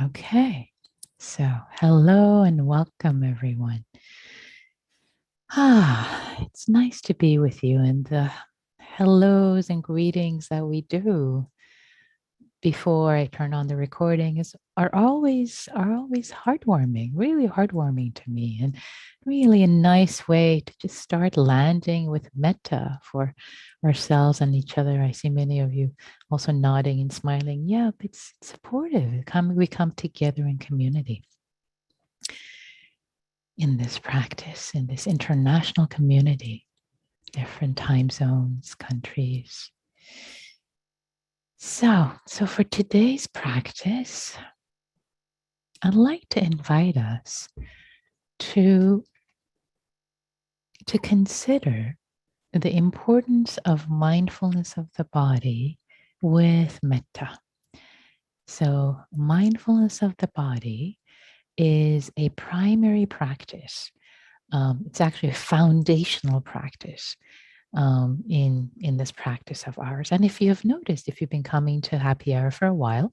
Okay, so hello and welcome everyone. It's nice to be with you, and the hellos and greetings that we do before I turn on the recording are always heartwarming, really heartwarming to me, and really a nice way to just start landing with metta for ourselves and each other. I see many of you also nodding and smiling. Yep, it's supportive. We come together in community in this practice, in this international community, different time zones, countries. So for today's practice, I'd like to invite us to consider the importance of mindfulness of the body with metta. So mindfulness of the body is a primary practice. It's actually a foundational practice in this practice of ours. And if you have noticed, if you've been coming to Happy Hour for a while,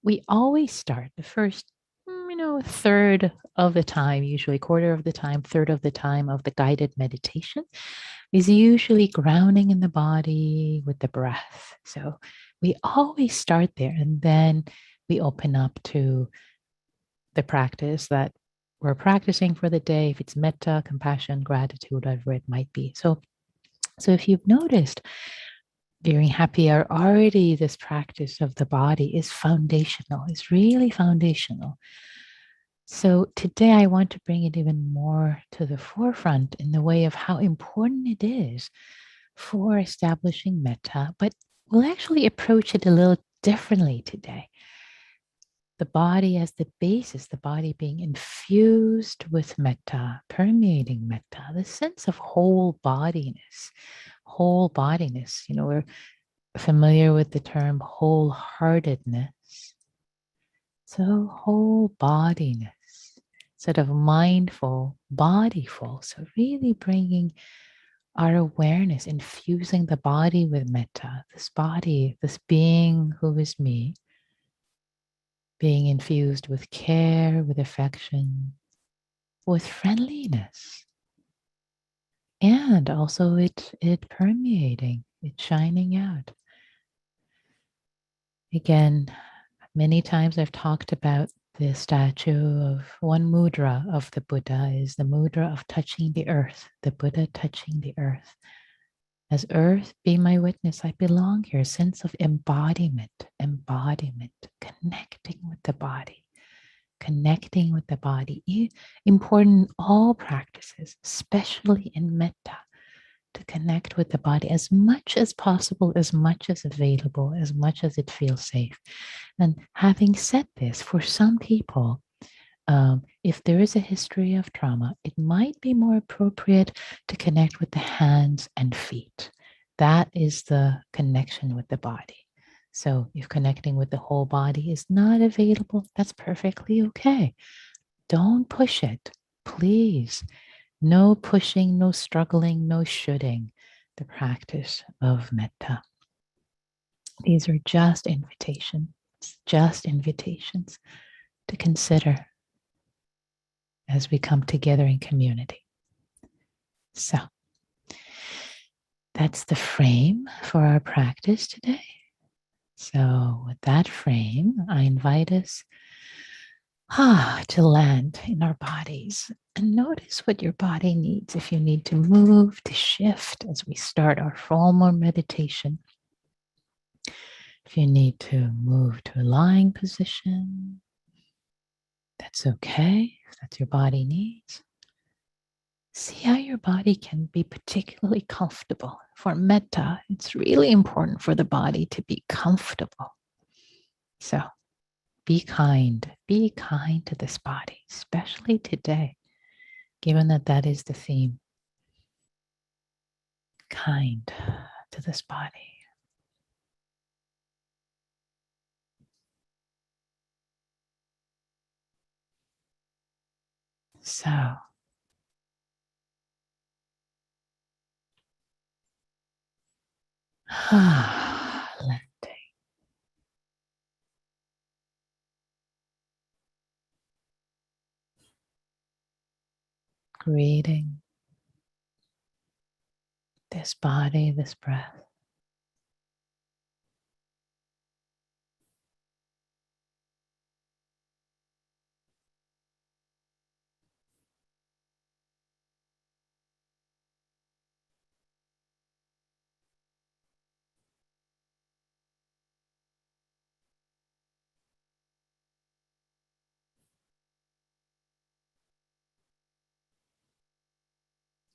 we always start the first, third of the time, usually quarter of the time, third of the time of the guided meditation is usually grounding in the body with the breath. So we always start there, and then we open up to the practice that we're practicing for the day. If it's metta, compassion, gratitude, whatever it might be. So if you've noticed during Happy Hour, already this practice of the body is foundational, is really foundational. So today I want to bring it even more to the forefront in the way of how important it is for establishing metta, but we'll actually approach it a little differently today. The body as the basis, the body being infused with metta, permeating metta, the sense of whole bodiness. Whole bodiness, we're familiar with the term wholeheartedness. So whole bodiness, sort of mindful, bodyful. So really bringing our awareness, infusing the body with metta, this body, this being who is me, being infused with care, with affection, with friendliness. And also it permeating, it shining out. Again, many times I've talked about the statue of one mudra of the Buddha is the mudra of touching the earth, the Buddha touching the earth. As earth, be my witness, I belong here. Sense of embodiment, connecting with the body, Important in all practices, especially in metta, to connect with the body as much as possible, as much as available, as much as it feels safe. And having said this, for some people, if there is a history of trauma, it might be more appropriate to connect with the hands and feet. That is the connection with the body. So if connecting with the whole body is not available, that's perfectly okay. Don't push it, please. No pushing, no struggling, no shoulding the practice of metta. These are just invitations to consider as we come together in community. So that's the frame for our practice today. So with that frame, I invite us to land in our bodies and notice what your body needs. If you need to move, to shift as we start our formal meditation. If you need to move to a lying position, that's okay, if that's your body needs. See how your body can be particularly comfortable. For metta, it's really important for the body to be comfortable. So be kind to this body, especially today, given that that is the theme. Kind to this body. So landing. creating this body, this breath.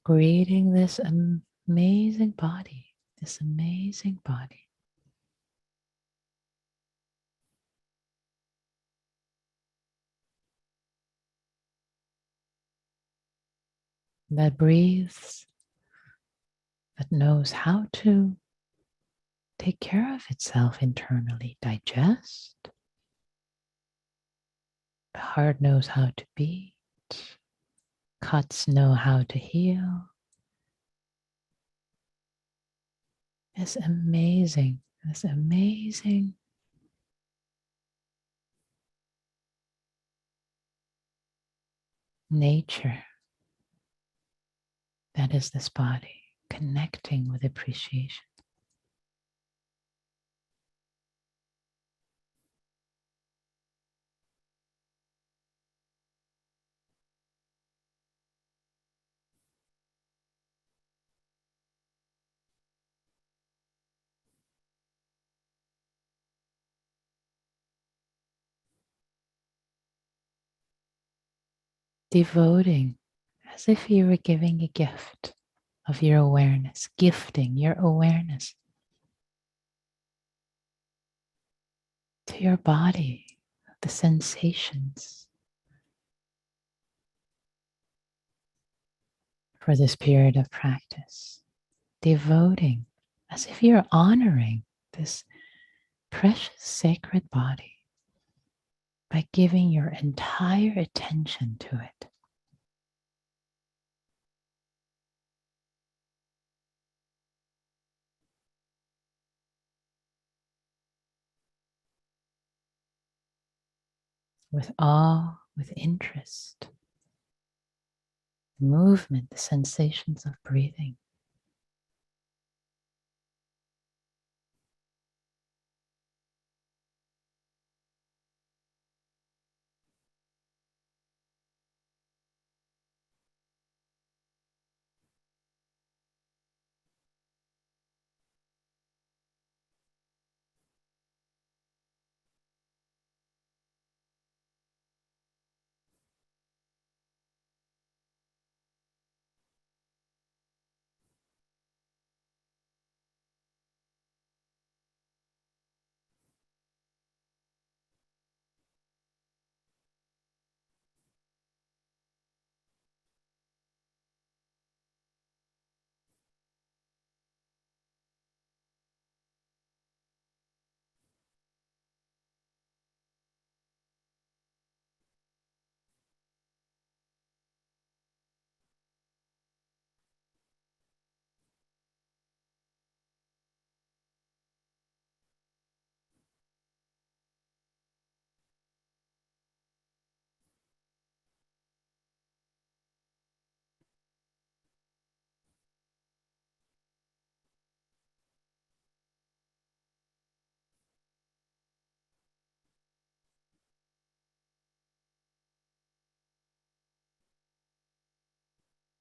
Creating this amazing body, this amazing body. That breathes, that knows how to take care of itself internally, digest. The heart knows how to beat. Cuts know how to heal. This amazing nature that is this body, connecting with appreciation. Devoting as if you were giving a gift of your awareness, gifting your awareness to your body, the sensations for this period of practice. Devoting as if you're honoring this precious sacred body by giving your entire attention to it. With awe, with interest, movement, the sensations of breathing.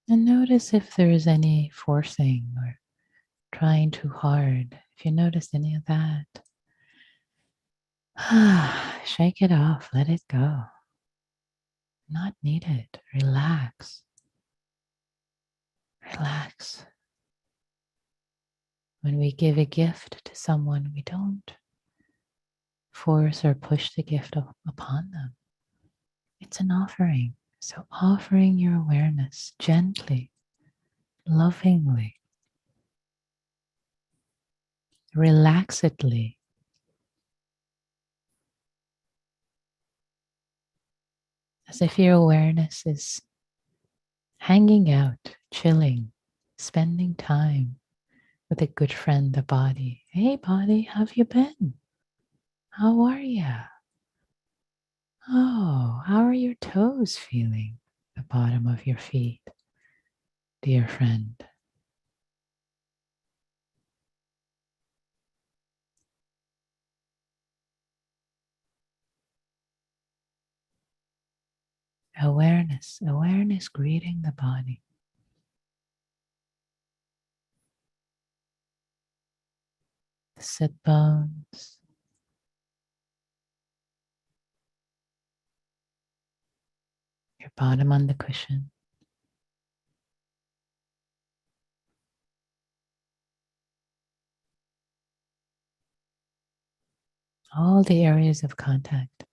And notice if there is any forcing or trying too hard. If you notice any of that, shake it off, let it go. Not needed. Relax. Relax. When we give a gift to someone, we don't force or push the gift upon them. It's an offering. So offering your awareness gently, lovingly, relaxedly, as if your awareness is hanging out, chilling, spending time with a good friend, the body. Hey, body, how have you been? How are you? Oh, how are your toes feeling? The bottom of your feet. dear friend. Awareness, awareness greeting the body. The sit bones, your bottom on the cushion. All the areas of contact.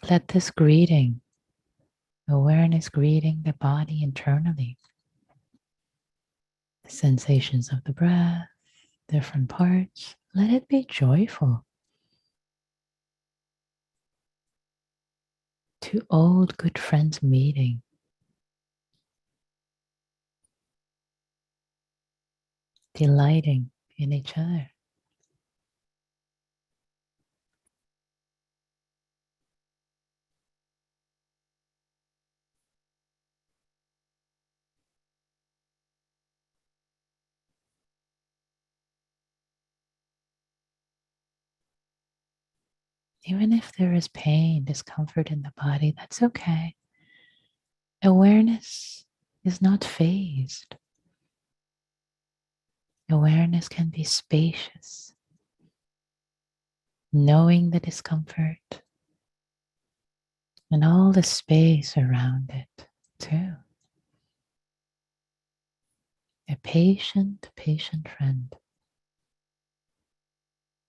Let this greeting, awareness greeting the body internally. The sensations of the breath, different parts. Let it be joyful. Two old good friends meeting. Delighting in each other. Even if there is pain, discomfort in the body, that's okay. Awareness is not phased. Awareness can be spacious, knowing the discomfort and all the space around it, too. A patient, patient friend,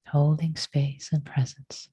holding space and presence.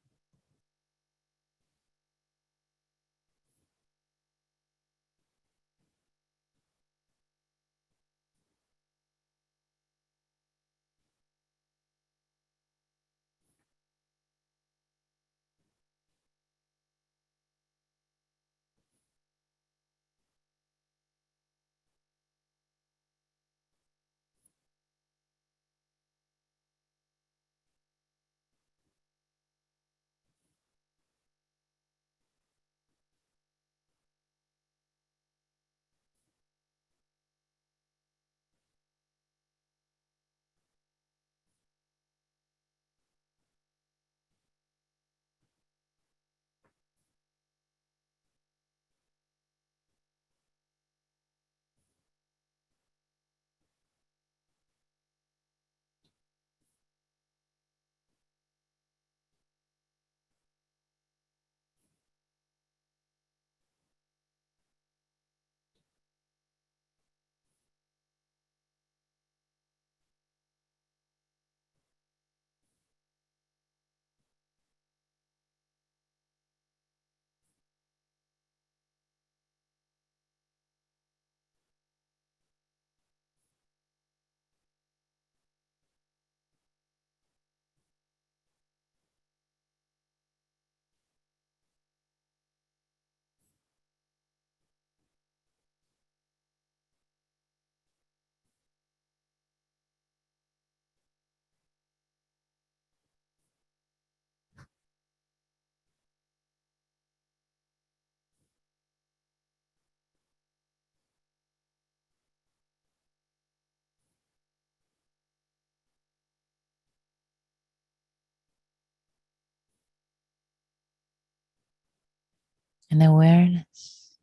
An awareness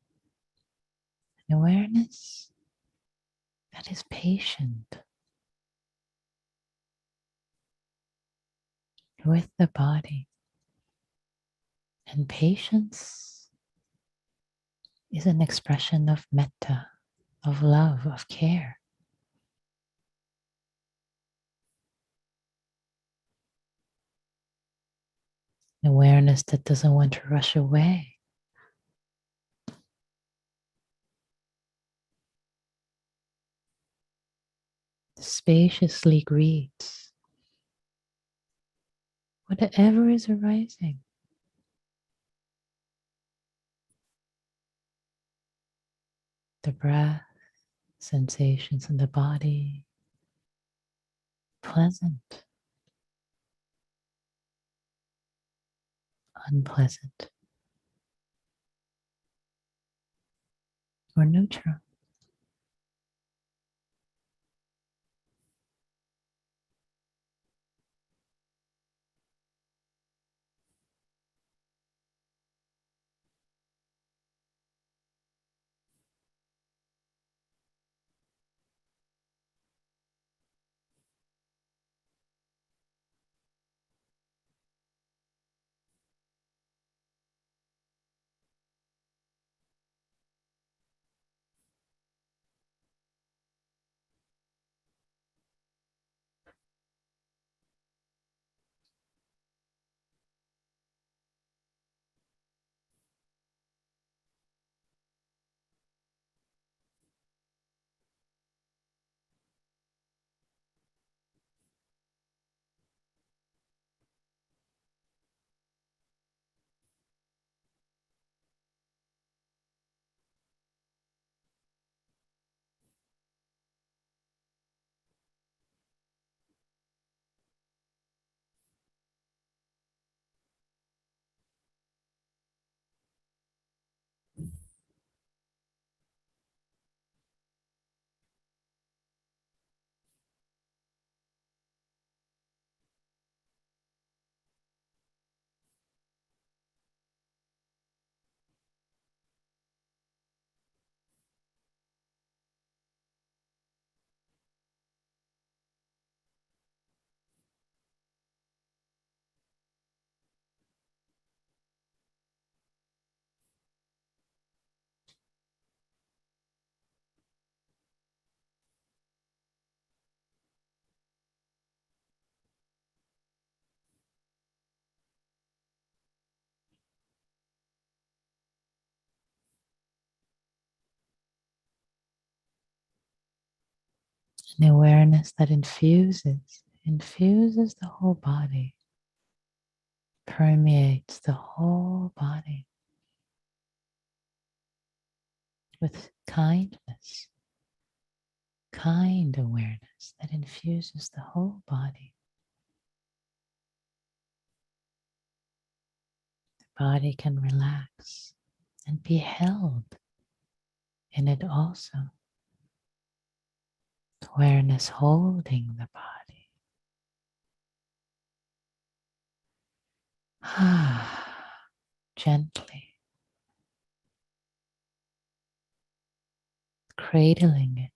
that is patient with the body. And patience is an expression of metta, of love, of care. Awareness that doesn't want to rush away. Spaciously greets whatever is arising. the breath, sensations in the body, pleasant, unpleasant, or neutral. An awareness that infuses the whole body, permeates the whole body with kindness, kind awareness that infuses the whole body. The body can relax and be held in it also. Awareness holding the body. Gently cradling it.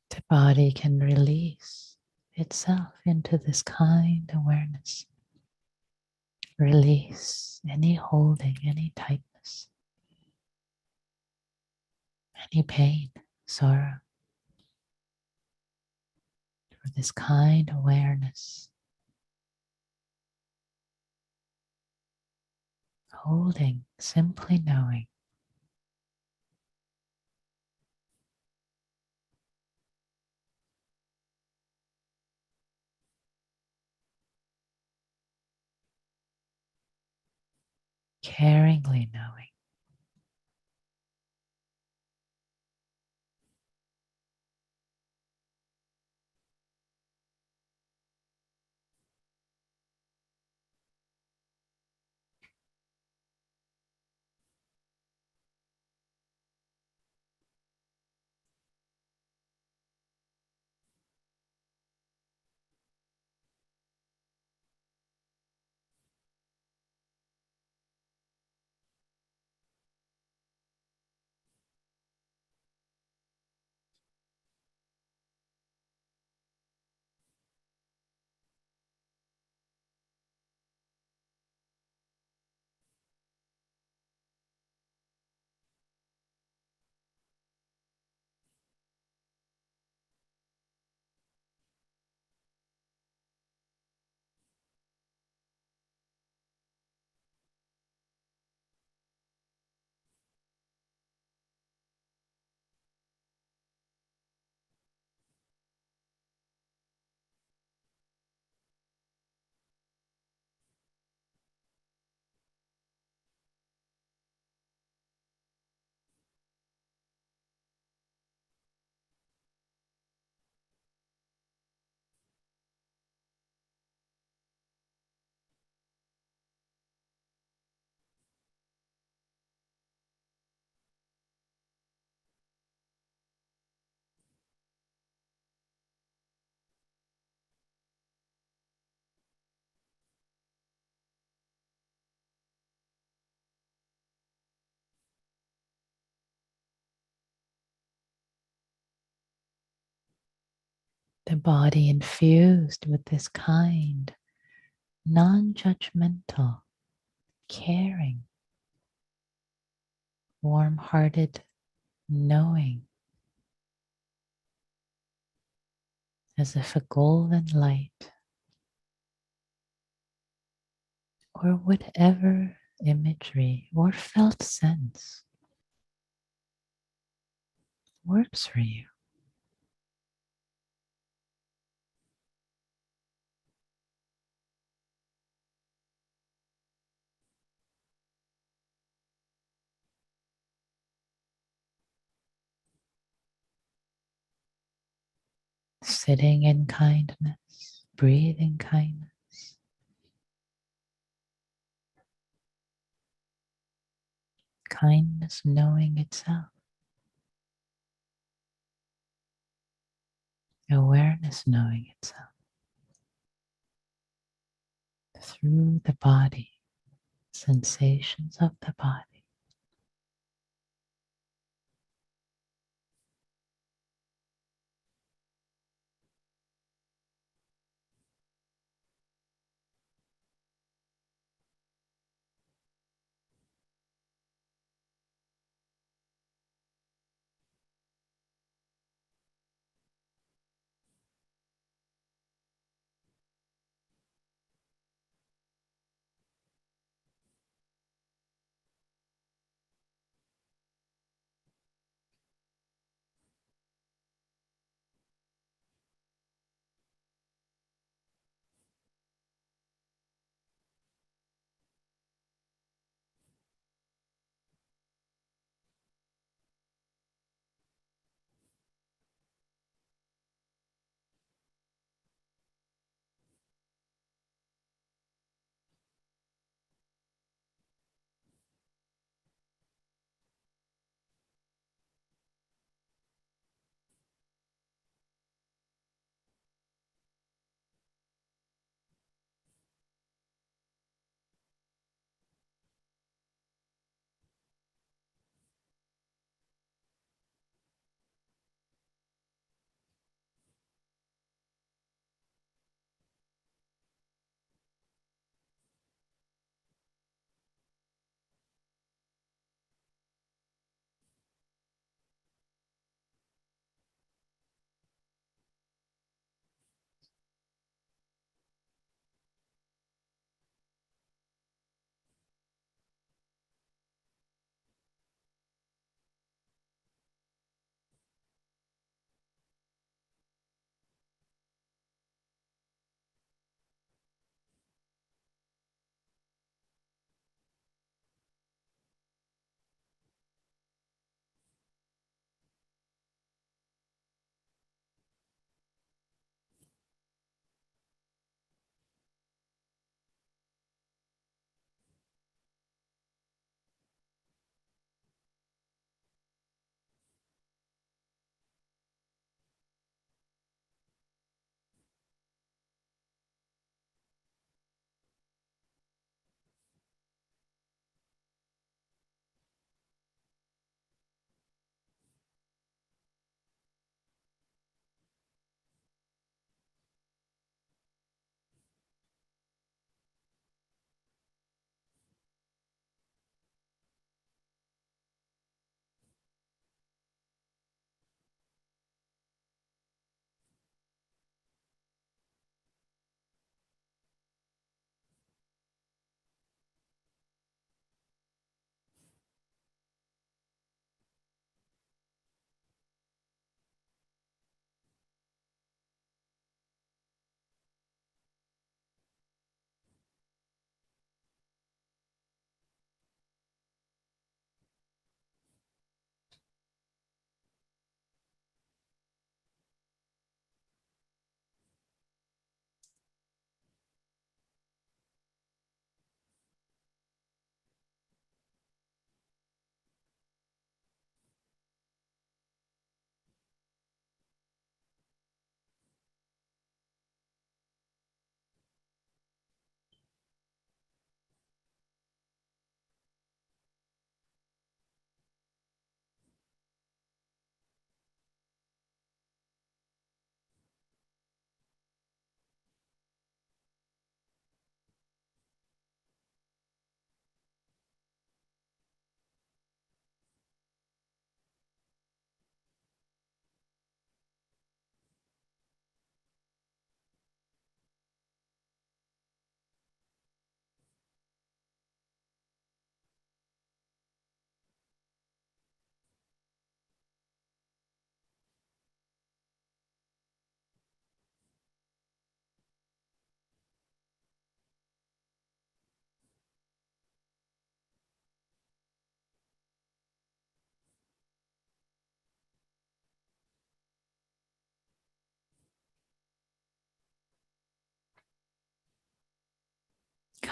The body can release itself into this kind awareness. Release any holding, any tightness, any pain, sorrow, for this kind awareness. Holding, simply knowing. Caringly knowing. The body infused with this kind, non judgmental, caring, warm hearted knowing, as if a golden light or whatever imagery or felt sense works for you. Sitting in kindness, breathing kindness, kindness knowing itself, awareness knowing itself through the body, sensations of the body.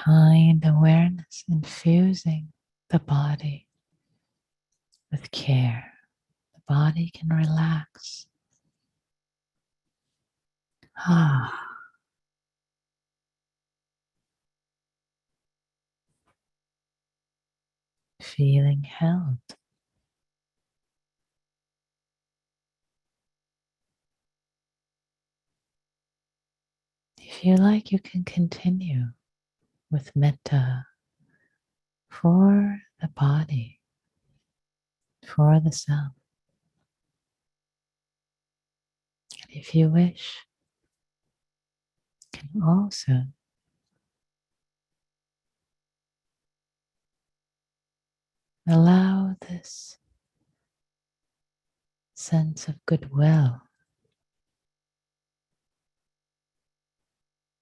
Kind awareness infusing the body with care. The body can relax. Ah, feeling held. If you like, you can continue with metta for the body, for the self. And if you wish, you can also allow this sense of goodwill,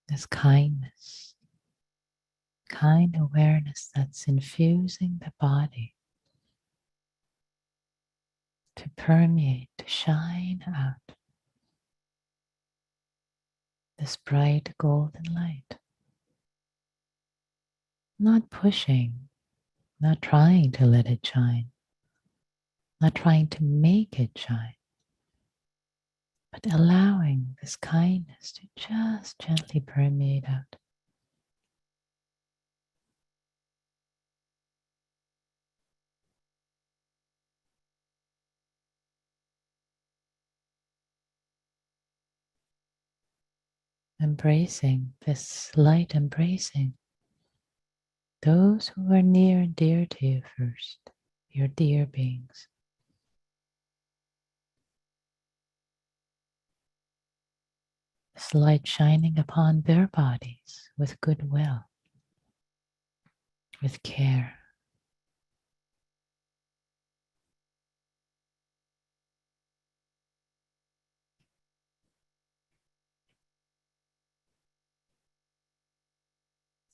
this kindness, kind awareness that's infusing the body to permeate, to shine out this bright golden light. Not pushing, not trying to let it shine, not trying to make it shine, but allowing this kindness to just gently permeate out. Embracing this light, embracing those who are near and dear to you first, your dear beings. This light shining upon their bodies with goodwill, with care.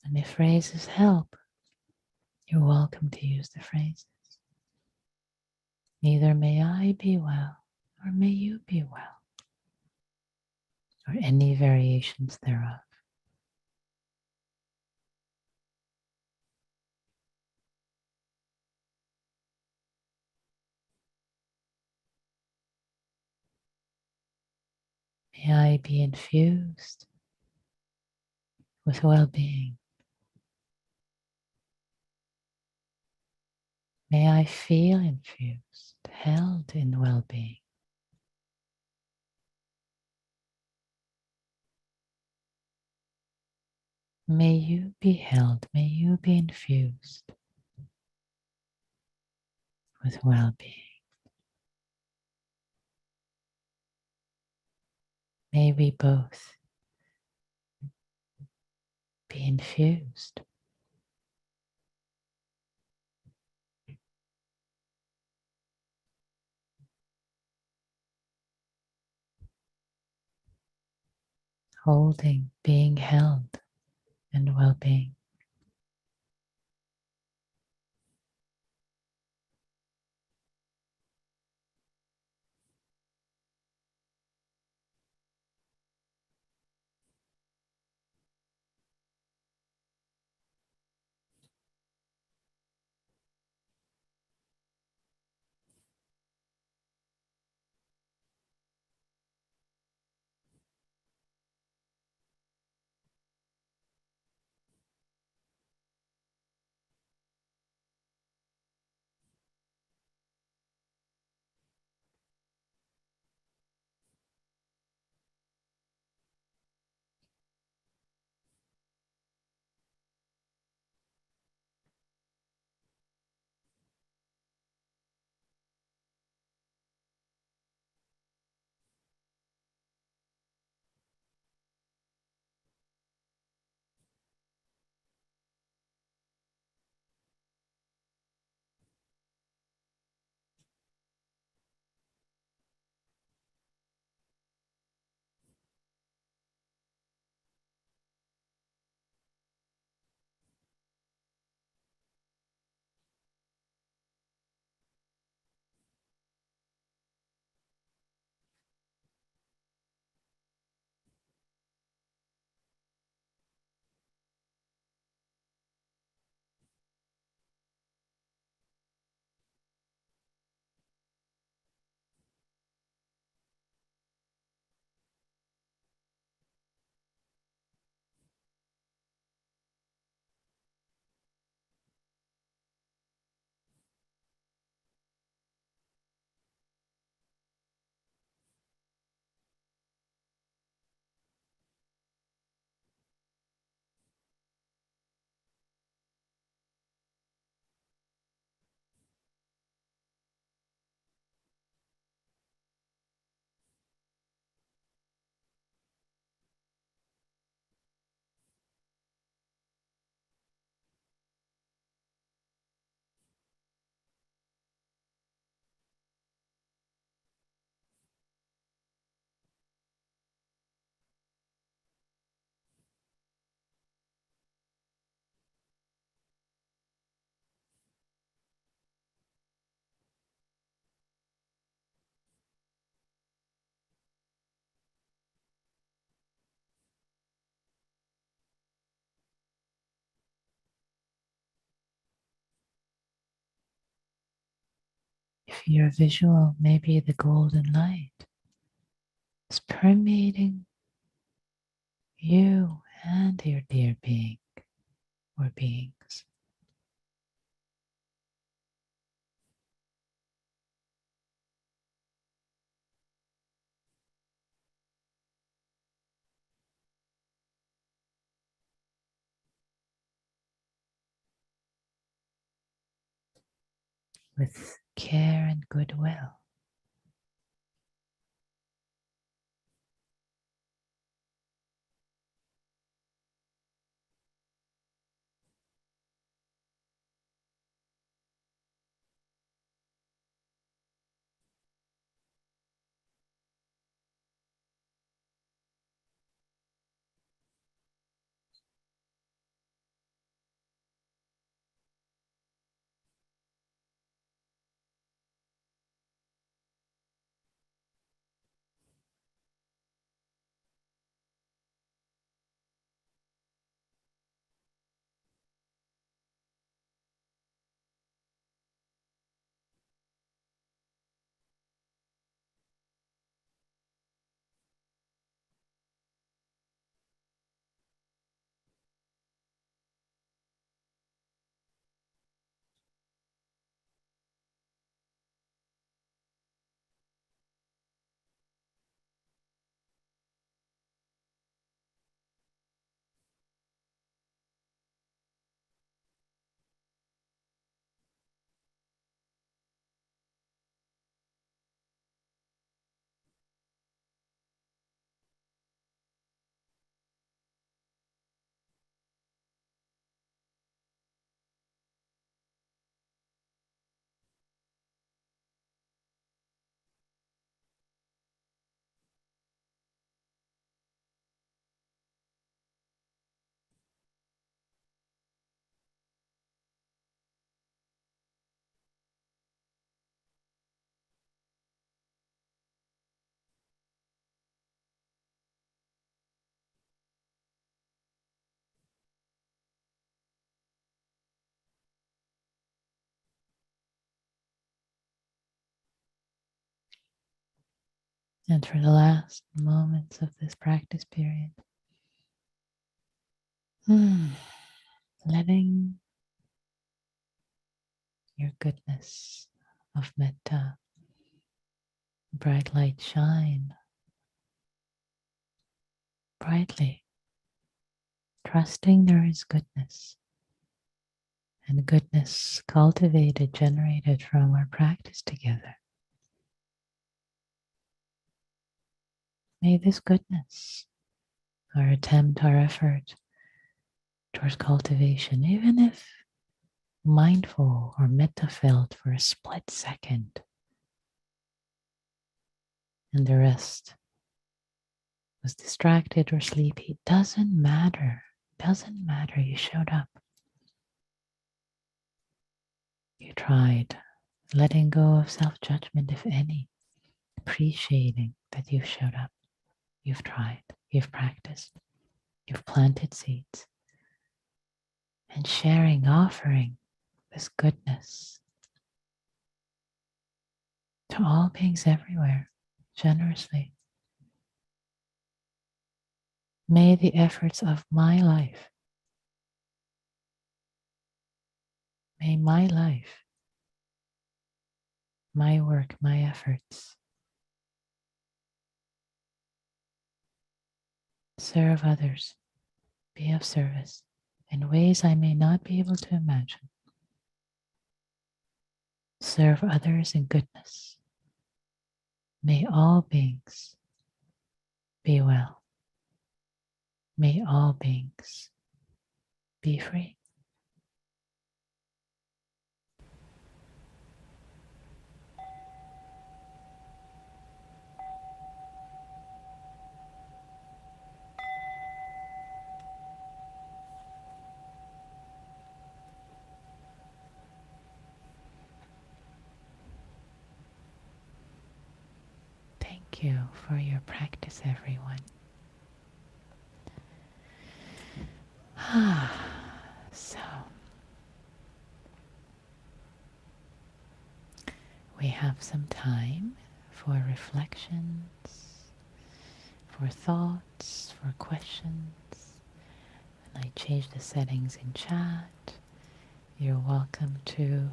And if phrases help, you're welcome to use the phrases. Either may I be well, or may you be well, or any variations thereof. May I be infused with well-being. May I feel infused, held in well-being. May you be held, may you be infused with well-being. May we both be infused. Holding, being held, and well-being. If you're visual, maybe the golden light is permeating you and your dear being or beings. With care and goodwill. And for the last moments of this practice period, letting your goodness of metta, bright light shine brightly, trusting there is goodness and goodness cultivated, generated from our practice together. May this goodness, our attempt, our effort towards cultivation, even if mindful or metta felt for a split second, and the rest was distracted or sleepy, doesn't matter. Doesn't matter. You showed up. You tried. Letting go of self-judgment, if any. Appreciating that you've showed up. You've tried. You've practiced. You've planted seeds. And sharing, offering this goodness to all beings everywhere, generously. May the efforts of my life, may my life, my work, my efforts serve others, be of service in ways I may not be able to imagine. Serve others in goodness. May all beings be well. May all beings be free. Thank you for your practice, everyone. So, we have some time for reflections, for thoughts, for questions. And I changed the settings in chat. You're welcome to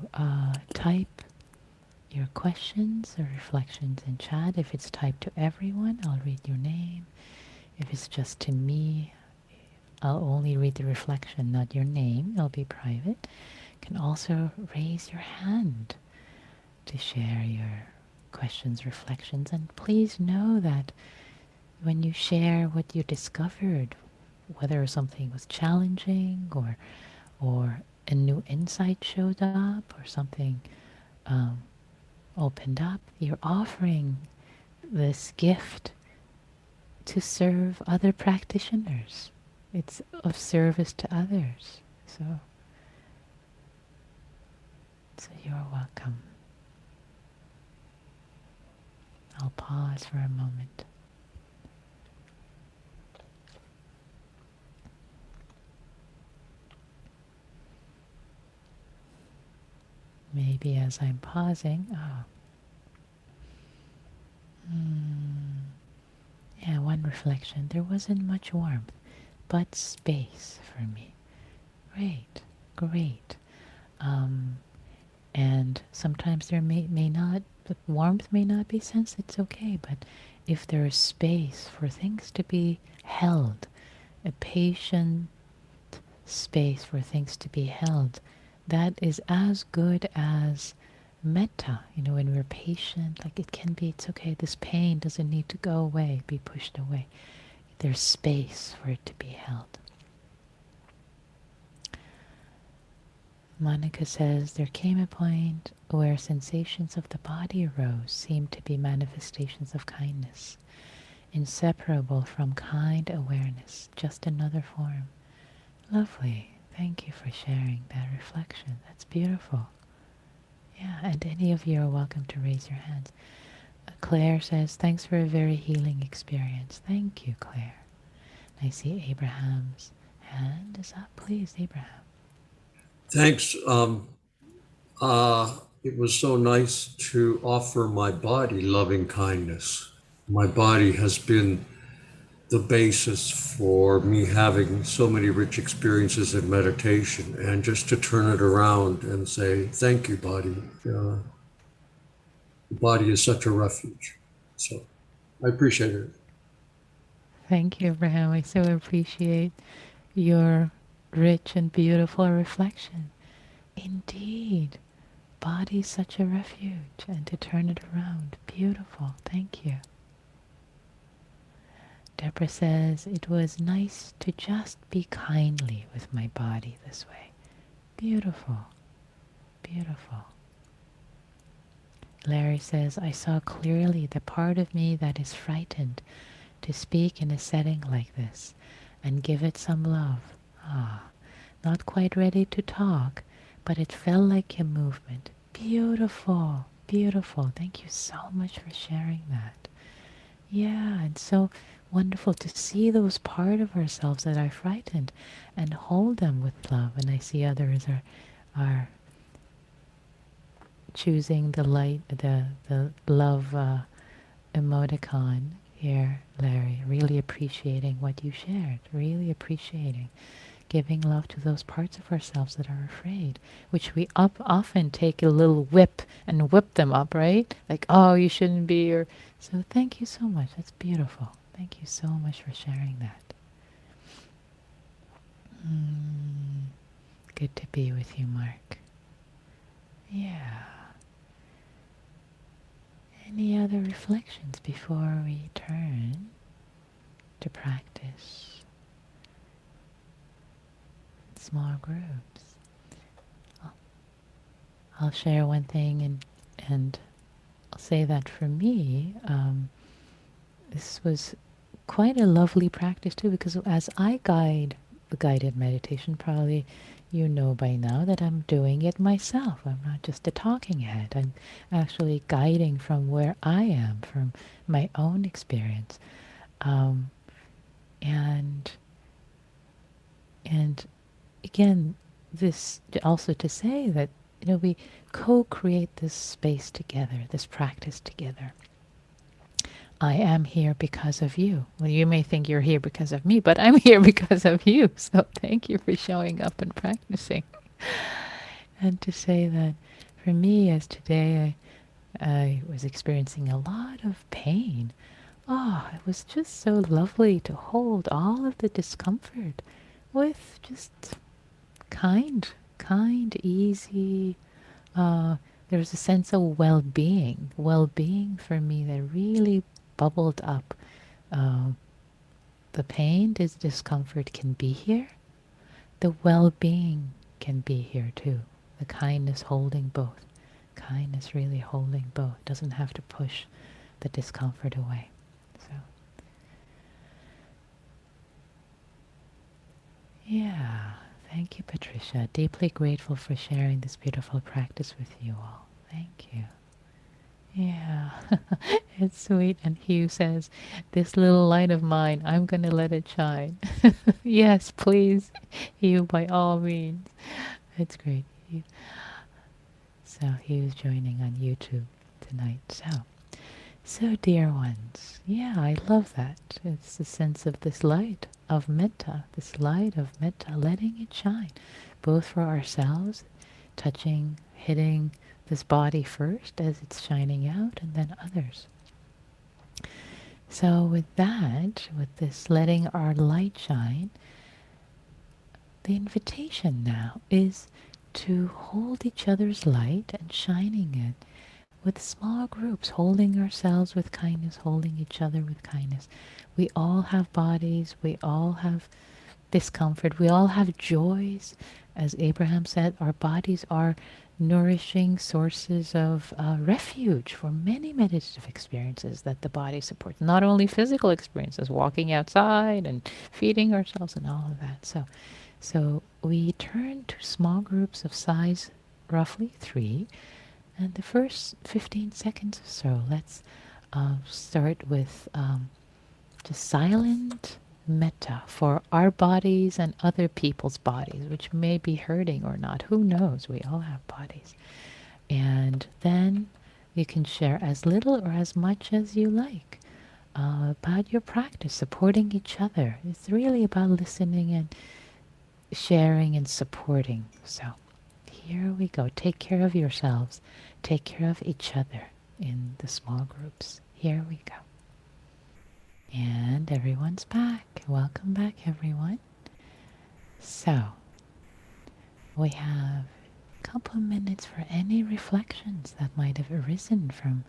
type your questions or reflections in chat. If it's typed to everyone, I'll read your name. If it's just to me, I'll only read the reflection, not your name. It'll be private. You can also raise your hand to share your questions, reflections, and please know that when you share what you discovered, whether something was challenging or a new insight showed up or something um, opened up, you're offering this gift to serve other practitioners. It's of service to others. So you're welcome. I'll pause for a moment. Maybe as I'm pausing, yeah, one reflection. There wasn't much warmth, but space for me. Great, great. And sometimes there may not, the warmth may not be sensed, it's okay, but if there is space for things to be held, a patient space for things to be held, that is as good as metta. When we're patient, like it can be, it's okay, this pain doesn't need to go away, be pushed away. There's space for it to be held. Monica says, there came a point where sensations of the body arose, seemed to be manifestations of kindness, inseparable from kind awareness, just another form. Lovely. Thank you for sharing that reflection. That's beautiful. Yeah, and any of you are welcome to raise your hands. Claire says, thanks for a very healing experience. Thank you, Claire. I see Abraham's hand is up. Please, Abraham. Thanks. It was so nice to offer my body loving kindness. My body has been the basis for me having so many rich experiences in meditation, and just to turn it around and say, thank you, body. The body is such a refuge. So I appreciate it. Thank you, Abraham. I so appreciate your rich and beautiful reflection. Indeed, body's such a refuge, and to turn it around. Beautiful. Thank you. Deborah says, it was nice to just be kindly with my body this way. Beautiful. Beautiful. Larry says, I saw clearly the part of me that is frightened to speak in a setting like this and give it some love. Not quite ready to talk, but it felt like a movement. Beautiful, beautiful. Thank you so much for sharing that. Yeah, and so wonderful to see those part of ourselves that are frightened and hold them with love. And I see others are choosing the light, the love emoticon here, Larry. Really appreciating what you shared. Really appreciating giving love to those parts of ourselves that are afraid, which we often take a little whip and whip them up, right? Like, oh, you shouldn't be, or so. Thank you so much. That's beautiful. Thank you so much for sharing that. Good to be with you, Mark. Yeah. Any other reflections before we turn to practice in small groups? I'll share one thing, and I'll say that for me, this was quite a lovely practice too, because as I guide the guided meditation, probably you know by now that I'm doing it myself. I'm not just a talking head. I'm actually guiding from where I am, from my own experience. Um, and and again, this also to say that we co-create this space together, this practice together. I am here because of you. Well, you may think you're here because of me, but I'm here because of you. So thank you for showing up and practicing. And to say that for me, as today I was experiencing a lot of pain. Oh, it was just so lovely to hold all of the discomfort with just kind, easy. There was a sense of well-being for me that really bubbled up. Uh, the pain, this discomfort can be here. The well-being can be here too. The kindness holding both. Kindness really holding both. Doesn't have to push the discomfort away. So, yeah. Thank you, Patricia. Deeply grateful for sharing this beautiful practice with you all. Thank you. Yeah, it's sweet. And Hugh says, this little light of mine, I'm going to let it shine. Yes, please, Hugh, by all means. It's great. So Hugh's joining on YouTube tonight. So dear ones, yeah, I love that. It's the sense of this light of metta, this light of metta, letting it shine, both for ourselves, touching, hitting this body first as it's shining out, and then others. So with that, with this letting our light shine, the invitation now is to hold each other's light and shining it with small groups, holding ourselves with kindness, holding each other with kindness. We all have bodies, we all have discomfort, we all have joys. As Abraham said, our bodies are nourishing sources of refuge for many meditative experiences that the body supports. Not only physical experiences, walking outside and feeding ourselves and all of that. So we turn to small groups of size roughly 3, and the first 15 seconds or so, let's start with just silent metta for our bodies and other people's bodies, which may be hurting or not. Who knows? We all have bodies. And then you can share as little or as much as you like about your practice, supporting each other. It's really about listening and sharing and supporting. So here we go. Take care of yourselves. Take care of each other in the small groups. Here we go. And everyone's back. Welcome back, everyone. So, we have a couple of minutes for any reflections that might have arisen from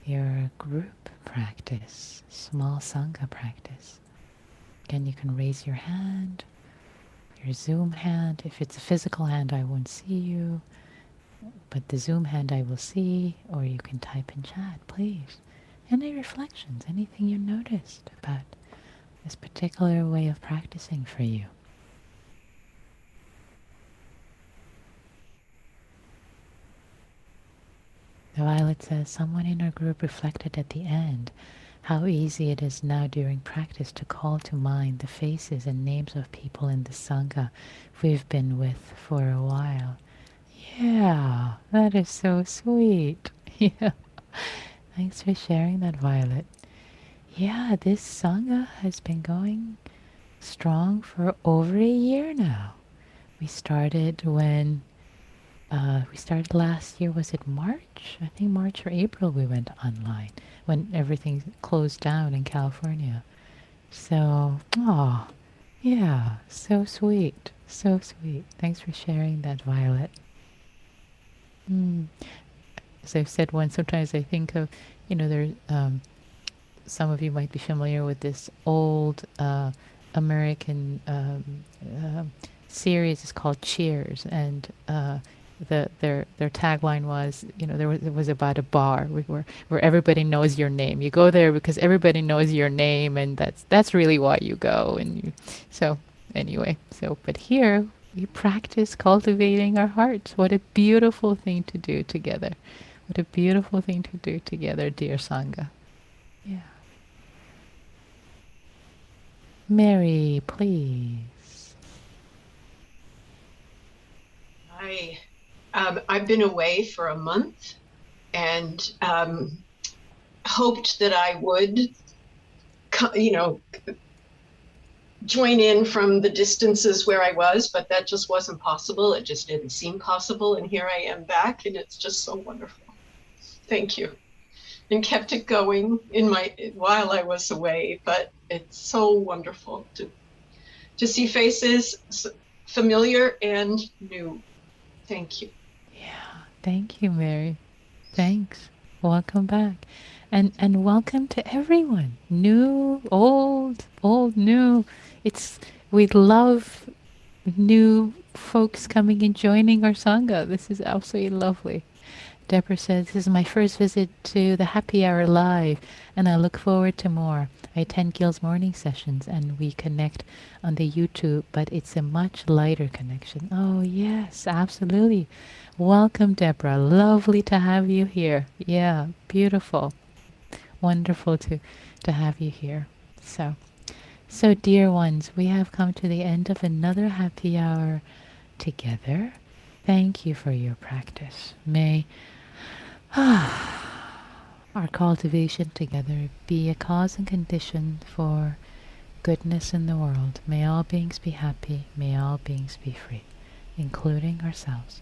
your group practice, small Sangha practice. Again, you can raise your hand, your Zoom hand. If it's a physical hand, I won't see you, but the Zoom hand I will see, or you can type in chat, please. Any reflections, anything you noticed about this particular way of practicing for you? Violet says, someone in our group reflected at the end how easy it is now during practice to call to mind the faces and names of people in the Sangha we've been with for a while. Yeah, that is so sweet. Yeah. Thanks for sharing that, Violet. Yeah, this Sangha has been going strong for over a year now. We started when we started last year. Was it March? I think March or April we went online when everything closed down in California. So, oh, yeah, so sweet, so sweet. Thanks for sharing that, Violet. Mm. As I've said once, sometimes I think of, there. Some of you might be familiar with this old American series. It's called Cheers, and their tagline was, it was about a bar where everybody knows your name. You go there because everybody knows your name, and that's really why you go. So anyway, but here we practice cultivating our hearts. What a beautiful thing to do together. What a beautiful thing to do together, dear Sangha. Yeah. Mary, please. Hi. I've been away for a month and hoped that I would, join in from the distances where I was, but that just wasn't possible. It just didn't seem possible. And here I am back, and it's just so wonderful. Thank you. And kept it going while I was away, but it's so wonderful to see faces familiar and new. Thank you. Yeah. Thank you, Mary. Thanks. Welcome back. And welcome to everyone. New, old, new. It's we love new folks coming and joining our Sangha. This is absolutely lovely. Deborah says, this is my first visit to the Happy Hour Live, and I look forward to more. I attend Gil's morning sessions, and we connect on the YouTube, but it's a much lighter connection. Oh, yes, absolutely. Welcome, Deborah. Lovely to have you here. Yeah, beautiful. Wonderful to have you here. So, dear ones, we have come to the end of another happy hour together. Thank you for your practice. May our cultivation together be a cause and condition for goodness in the world. May all beings be happy. May all beings be free, including ourselves.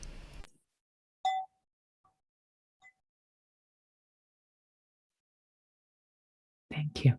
Thank you.